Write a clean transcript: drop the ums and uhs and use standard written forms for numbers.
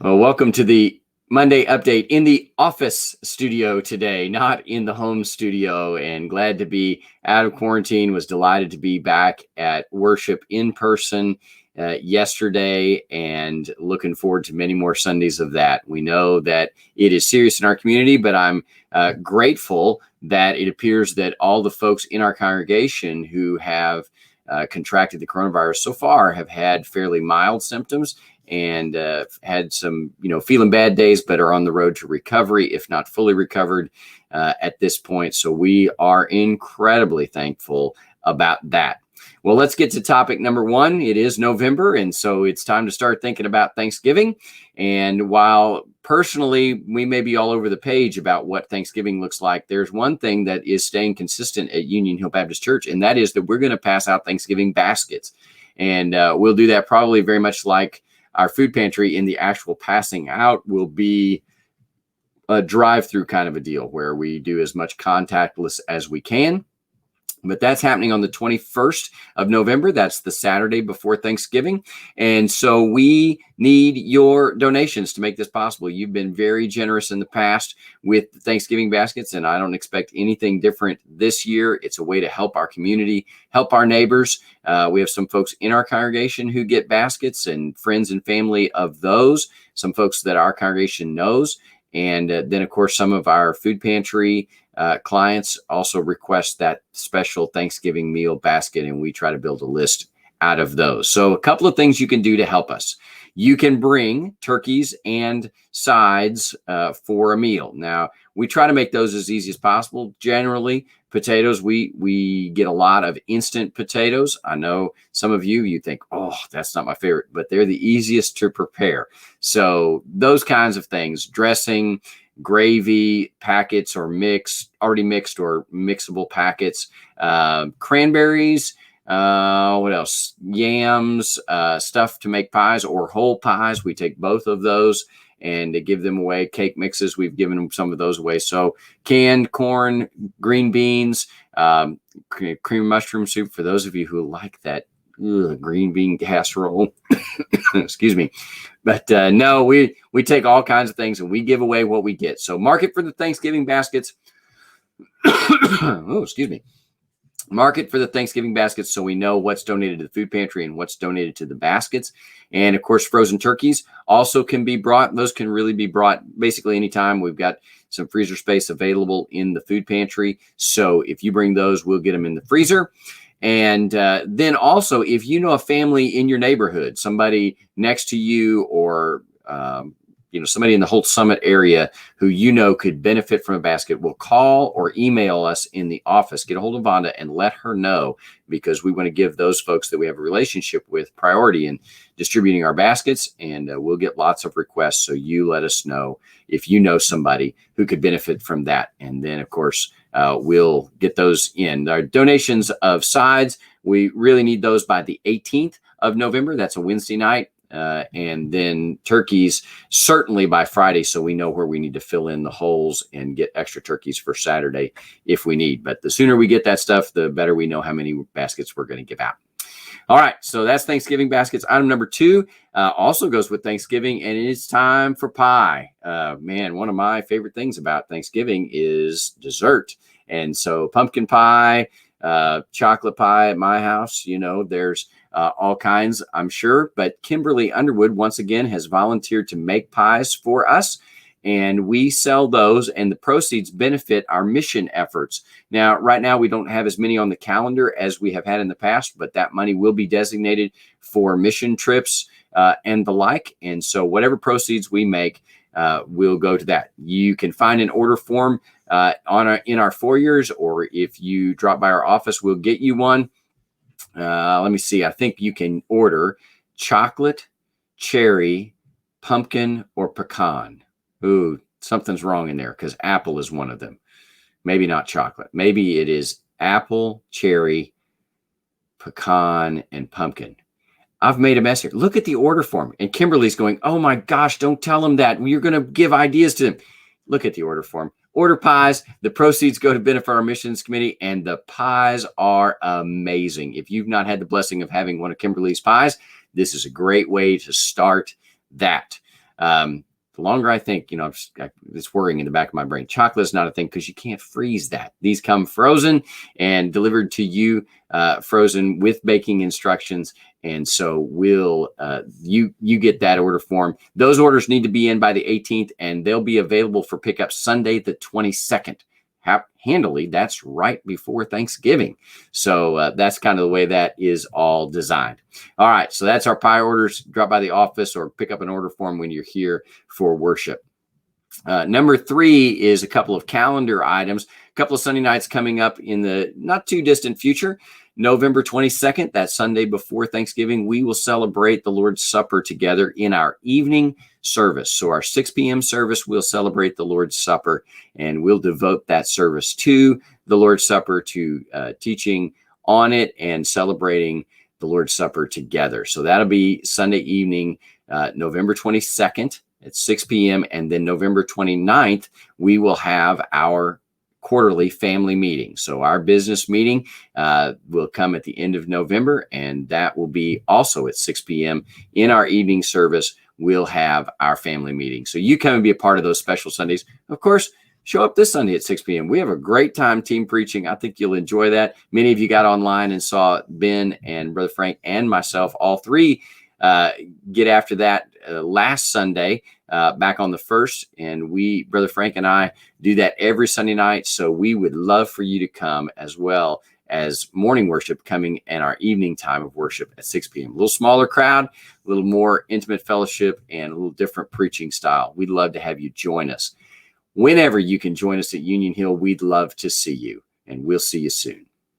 Well, welcome to the Monday update in the office studio today, not in the home studio. And glad to be out of quarantine. Was delighted to be back at worship in person yesterday, and looking forward to many more Sundays of that. We know that it is serious in our community, but I'm grateful that it appears that all the folks in our congregation who have contracted the coronavirus so far have had fairly mild symptoms and had some, feeling bad days, but are on the road to recovery, if not fully recovered at this point. So we are incredibly thankful about that. Well, let's get to topic number one. It is November, and so it's time to start thinking about Thanksgiving. And while personally, we may be all over the page about what Thanksgiving looks like, there's one thing that is staying consistent at Union Hill Baptist Church, and that is that we're going to pass out Thanksgiving baskets. And we'll do that probably very much like our food pantry. In the actual passing out will be a drive-through kind of a deal where we do as much contactless as we can. But that's happening on the 21st of November. That's the Saturday before Thanksgiving. And so we need your donations to make this possible. You've been very generous in the past with Thanksgiving baskets, and I don't expect anything different this year. It's a way to help our community, help our neighbors. We have some folks in our congregation who get baskets, and friends and family of those, some folks that our congregation knows. And then, of course, some of our food pantry clients also request that special Thanksgiving meal basket, and we try to build a list out of those. So a couple of things you can do to help us. You can bring turkeys and sides for a meal. Now, we try to make those as easy as possible. Generally, potatoes, we get a lot of instant potatoes. I know some of you think, oh, that's not my favorite, but they're the easiest to prepare. So those kinds of things, dressing, gravy packets or already mixed or mixable packets, cranberries, what else? Yams, stuff to make pies or whole pies. We take both of those and to give them away. Cake mixes, we've given them some of those away. So canned corn, green beans, cream mushroom soup for those of you who like that green bean casserole. Excuse me. But no, we take all kinds of things and we give away what we get. So mark it for the Thanksgiving baskets. Oh, excuse me. Mark it for the Thanksgiving baskets so we know what's donated to the food pantry and what's donated to the baskets. And of course, frozen turkeys also can be brought. Those can really be brought basically anytime. We've got some freezer space available in the food pantry. So if you bring those, we'll get them in the freezer. And then also, if you know a family in your neighborhood, somebody next to you, or somebody in the Holt Summit area who could benefit from a basket, will call or email us in the office. Get a hold of Vonda and let her know, because we want to give those folks that we have a relationship with priority in distributing our baskets, and we'll get lots of requests. So you let us know if you know somebody who could benefit from that. And then, of course, we'll get those in. Our donations of sides, we really need those by the 18th of November. That's a Wednesday night. And then turkeys certainly by Friday, so we know where we need to fill in the holes and get extra turkeys for Saturday if we need. But the sooner we get that stuff, the better we know how many baskets we're going to give out. All right, so that's Thanksgiving baskets. Item number 2 also goes with Thanksgiving, and it's time for pie. Man, one of my favorite things about Thanksgiving is dessert. And so pumpkin pie, chocolate pie at my house, there's all kinds, I'm sure. But Kimberly Underwood, once again, has volunteered to make pies for us. And we sell those, and the proceeds benefit our mission efforts. Now, right now, we don't have as many on the calendar as we have had in the past, but that money will be designated for mission trips and the like. And so whatever proceeds we make will go to that. You can find an order form in our foyers, or if you drop by our office, we'll get you one. Let me see. I think you can order chocolate, cherry, pumpkin, or pecan. Ooh, something's wrong in there because apple is one of them. Maybe not chocolate. Maybe it is apple, cherry, pecan, and pumpkin. I've made a mess here. Look at the order form. And Kimberly's going, oh my gosh, don't tell them that. You're going to give ideas to them. Look at the order form. Order pies. The proceeds go to benefit our missions committee, and the pies are amazing. If you've not had the blessing of having one of Kimberly's pies, this is a great way to start that. The longer I think, it's worrying in the back of my brain. Chocolate is not a thing because you can't freeze that. These come frozen and delivered to you, frozen with baking instructions. And so you get that order form. Those orders need to be in by the 18th, and they'll be available for pickup Sunday, the 22nd. Handily, that's right before Thanksgiving. So that's kind of the way that is all designed. All right, so that's our pie orders. Drop by the office or pick up an order form when you're here for worship. Number 3 is a couple of calendar items. A couple of Sunday nights coming up in the not too distant future. November 22nd, that Sunday before Thanksgiving, we will celebrate the Lord's Supper together in our evening service. So our 6 p.m. service, we'll celebrate the Lord's Supper, and we'll devote that service to the Lord's Supper, to teaching on it and celebrating the Lord's Supper together. So that'll be Sunday evening, November 22nd at 6 p.m. And then November 29th, we will have our quarterly family meeting. So our business meeting will come at the end of November, and that will be also at 6 p.m. in our evening service. We'll have our family meeting. So you come and be a part of those special Sundays. Of course, show up this Sunday at 6 p.m. We have a great time team preaching. I think you'll enjoy that. Many of you got online and saw Ben and Brother Frank and myself, all three, get after that last Sunday back on the 1st. And Brother Frank and I, do that every Sunday night. So we would love for you to come, as well as morning worship coming and our evening time of worship at 6 p.m. A little smaller crowd, a little more intimate fellowship, and a little different preaching style. We'd love to have you join us. Whenever you can join us at Union Hill, we'd love to see you, and we'll see you soon.